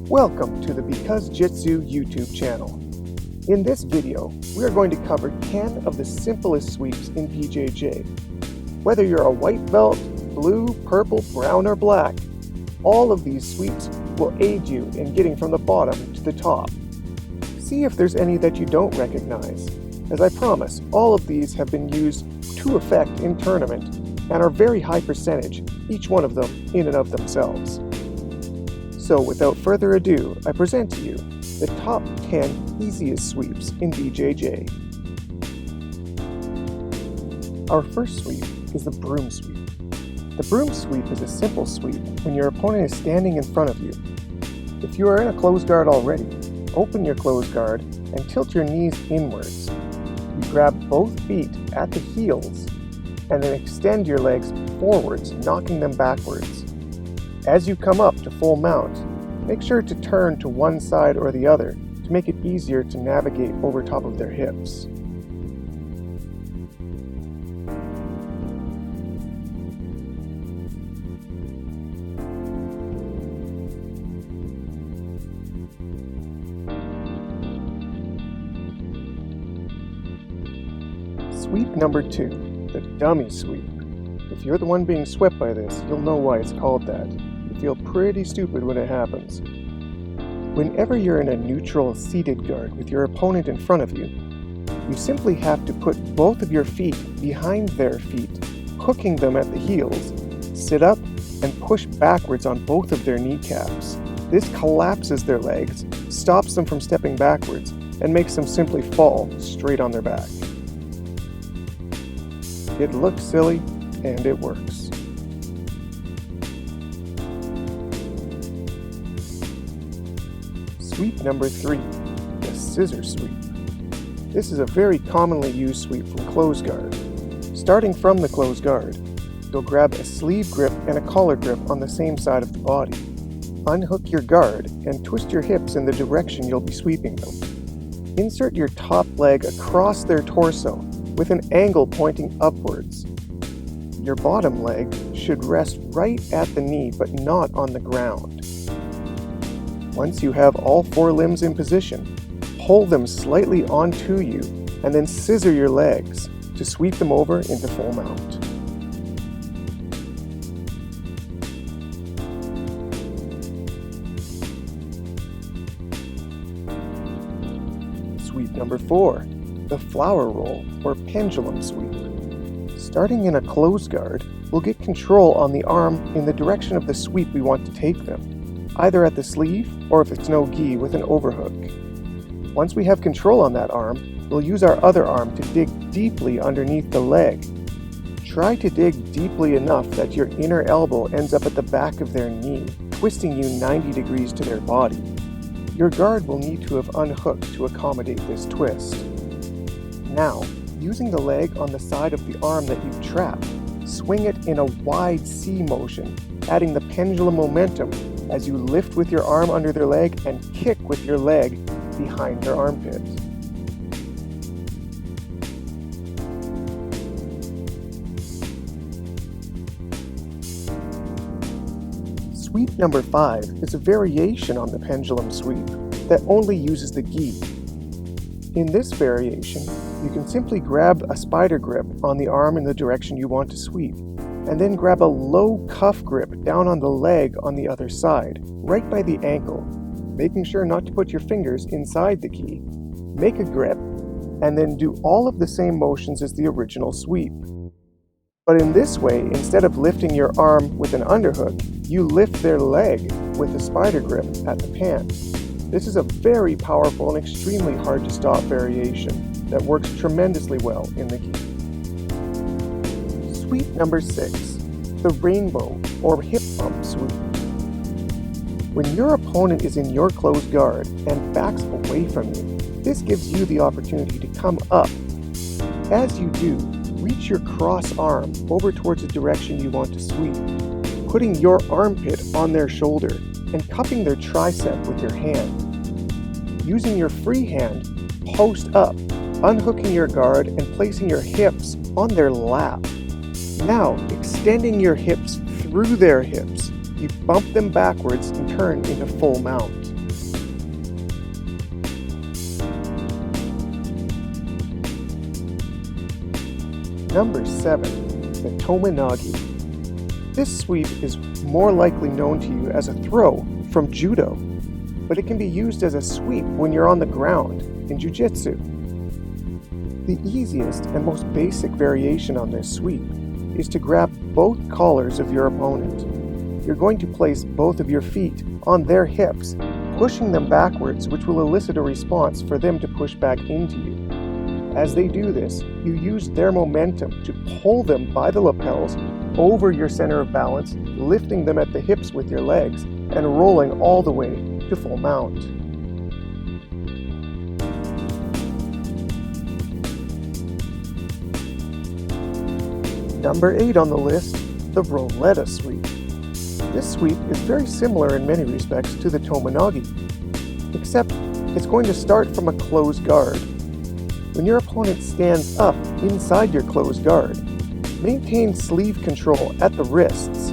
Welcome to the Because Jitsu YouTube channel. In this video, we are going to cover 10 of the simplest sweeps in BJJ. Whether you're a white belt, blue, purple, brown, or black, all of these sweeps will aid you in getting from the bottom to the top. See if there's any that you don't recognize. As I promise, all of these have been used to effect in tournament and are very high percentage, each one of them in and of themselves. So without further ado, I present to you the top 10 easiest sweeps in BJJ. Our first sweep is the Broom Sweep. The Broom Sweep is a simple sweep when your opponent is standing in front of you. If you are in a closed guard already, open your closed guard and tilt your knees inwards. You grab both feet at the heels and then extend your legs forwards, knocking them backwards. As you come up to full mount, make sure to turn to one side or the other to make it easier to navigate over top of their hips. Sweep number 2, the Dummy Sweep. If you're the one being swept by this, you'll know why it's called that. You feel pretty stupid when it happens. Whenever you're in a neutral seated guard with your opponent in front of you, you simply have to put both of your feet behind their feet, hooking them at the heels, sit up, and push backwards on both of their kneecaps. This collapses their legs, stops them from stepping backwards, and makes them simply fall straight on their back. It looks silly, and it works. Sweep number 3, the Scissor Sweep. This is a very commonly used sweep from closed guard. Starting from the closed guard, you'll grab a sleeve grip and a collar grip on the same side of the body. Unhook your guard and twist your hips in the direction you'll be sweeping them. Insert your top leg across their torso with an angle pointing upwards. Your bottom leg should rest right at the knee but not on the ground. Once you have all 4 limbs in position, pull them slightly onto you and then scissor your legs to sweep them over into full mount. Sweep number 4, the Flower Roll or Pendulum Sweep. Starting in a closed guard, we'll get control on the arm in the direction of the sweep we want to take them, either at the sleeve or if it's no gi with an overhook. Once we have control on that arm, we'll use our other arm to dig deeply underneath the leg. Try to dig deeply enough that your inner elbow ends up at the back of their knee, twisting you 90 degrees to their body. Your guard will need to have unhooked to accommodate this twist. Now, using the leg on the side of the arm that you've trapped, swing it in a wide C motion, adding the pendulum momentum as you lift with your arm under their leg and kick with your leg behind their armpit. Sweep number 5 is a variation on the pendulum sweep that only uses the gi. In this variation, you can simply grab a spider grip on the arm in the direction you want to sweep, and then grab a low cuff grip down on the leg on the other side, right by the ankle, making sure not to put your fingers inside the gi. Make a grip, and then do all of the same motions as the original sweep. But in this way, instead of lifting your arm with an underhook, you lift their leg with a spider grip at the pant. This is a very powerful and extremely hard to stop variation that works tremendously well in the gi. Sweep number 6, the Rainbow or Hip Bump Sweep. When your opponent is in your closed guard and backs away from you, this gives you the opportunity to come up. As you do, reach your cross arm over towards the direction you want to sweep, putting your armpit on their shoulder and cupping their tricep with your hand. Using your free hand, post up, unhooking your guard and placing your hips on their lap. Now, extending your hips through their hips, you bump them backwards and turn into full mount. Number 7. The Tominaga. This sweep is more likely known to you as a throw from Judo, but it can be used as a sweep when you're on the ground in Jiu Jitsu. The easiest and most basic variation on this sweep is to grab both collars of your opponent. You're going to place both of your feet on their hips, pushing them backwards, which will elicit a response for them to push back into you. As they do this, you use their momentum to pull them by the lapels over your center of balance, lifting them at the hips with your legs and rolling all the way to full mount. Number 8 on the list, the Roleta Sweep. This sweep is very similar in many respects to the Tominaga, except it's going to start from a closed guard. When your opponent stands up inside your closed guard, maintain sleeve control at the wrists.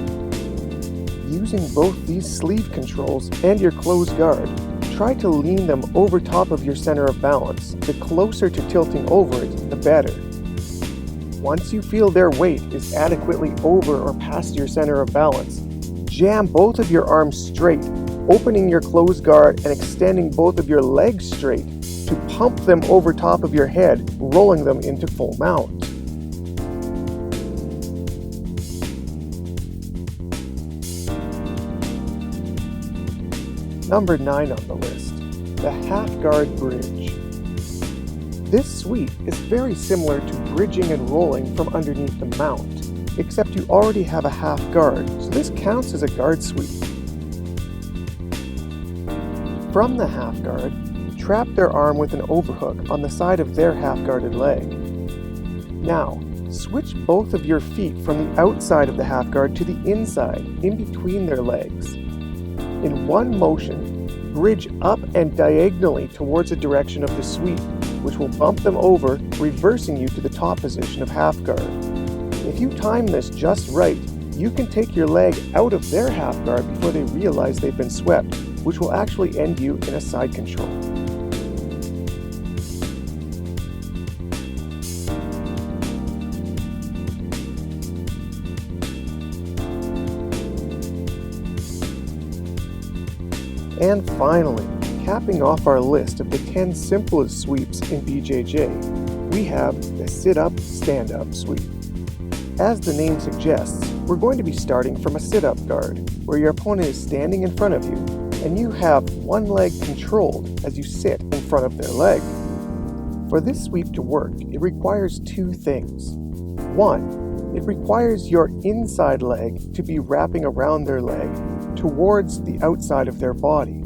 Using both these sleeve controls and your closed guard, try to lean them over top of your center of balance. The closer to tilting over it, the better. Once you feel their weight is adequately over or past your center of balance, jam both of your arms straight, opening your closed guard and extending both of your legs straight to pump them over top of your head, rolling them into full mount. Number 9 on the list, the half guard bridge. This sweep is very similar to bridging and rolling from underneath the mount, except you already have a half guard, so this counts as a guard sweep. From the half guard, trap their arm with an overhook on the side of their half-guarded leg. Now, switch both of your feet from the outside of the half guard to the inside, in between their legs. In one motion, bridge up and diagonally towards the direction of the sweep, which will bump them over, reversing you to the top position of half guard. If you time this just right, you can take your leg out of their half guard before they realize they've been swept, which will actually end you in a side control. And finally, capping off our list of the 10 simplest sweeps in BJJ, we have the sit-up, stand-up sweep. As the name suggests, we're going to be starting from a sit-up guard, where your opponent is standing in front of you, and you have one leg controlled as you sit in front of their leg. For this sweep to work, it requires two things. One, it requires your inside leg to be wrapping around their leg towards the outside of their body.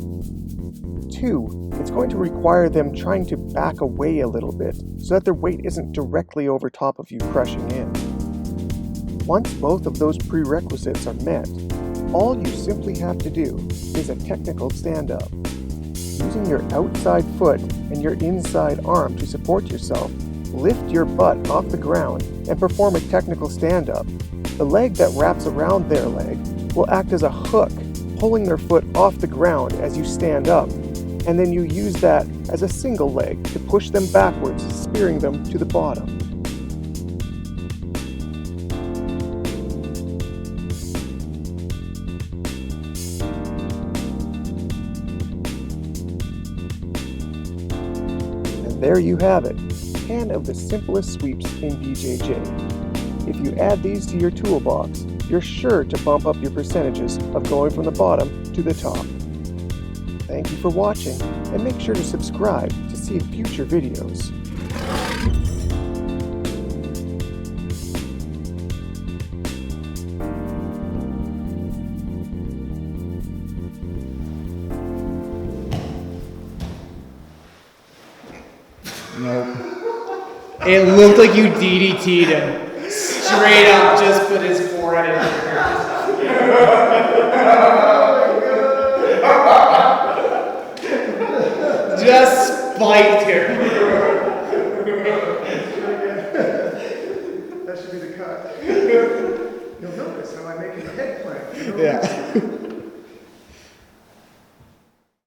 Two, it's going to require them trying to back away a little bit so that their weight isn't directly over top of you crushing in. Once both of those prerequisites are met, all you simply have to do is a technical stand-up. Using your outside foot and your inside arm to support yourself, lift your butt off the ground and perform a technical stand-up. The leg that wraps around their leg will act as a hook, pulling their foot off the ground as you stand up, and then you use that as a single leg to push them backwards, spearing them to the bottom. And there you have it, 10 of the simplest sweeps in BJJ. If you add these to your toolbox, you're sure to bump up your percentages of going from the bottom to the top. Thank you for watching, and make sure to subscribe to see future videos. Nope. It looked like you DDT'd him. Straight up, just put his forehead in your just spiked him. That should be the cut. You'll notice how I make a head plant. Yeah.